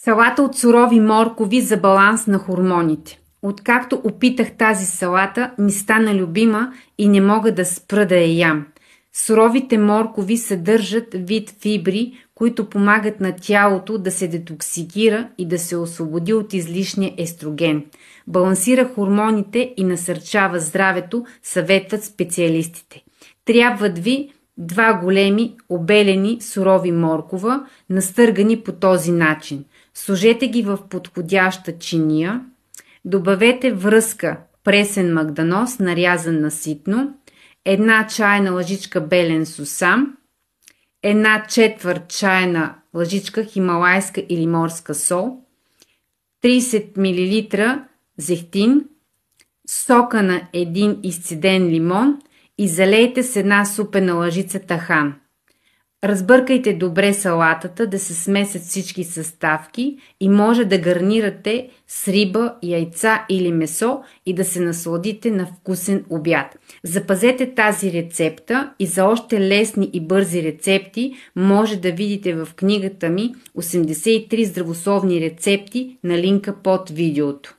Салата от сурови моркови за баланс на хормоните. Откакто опитах тази салата, ми стана любима и не мога да спра да я ям. Суровите моркови съдържат вид фибри, които помагат на тялото да се детоксикира и да се освободи от излишния естроген. Балансира хормоните и насърчава здравето, съветват специалистите. Трябват ви 2 големи обелени сурови моркова, настъргани по този начин. Сложете ги в подходяща чиния. Добавете връзка пресен магданоз, нарязан на ситно, 1 чайна лъжичка белен сусам, 1/4 чайна лъжичка хималайска или морска сол, 30 мл зехтин, сока на 1 изцеден лимон и залейте с 1 супена лъжица тахан. Разбъркайте добре салатата, да се смесят всички съставки и може да гарнирате с риба, яйца или месо и да се насладите на вкусен обяд. Запазете тази рецепта и за още лесни и бързи рецепти може да видите в книгата ми 83 здравословни рецепти на линка под видеото.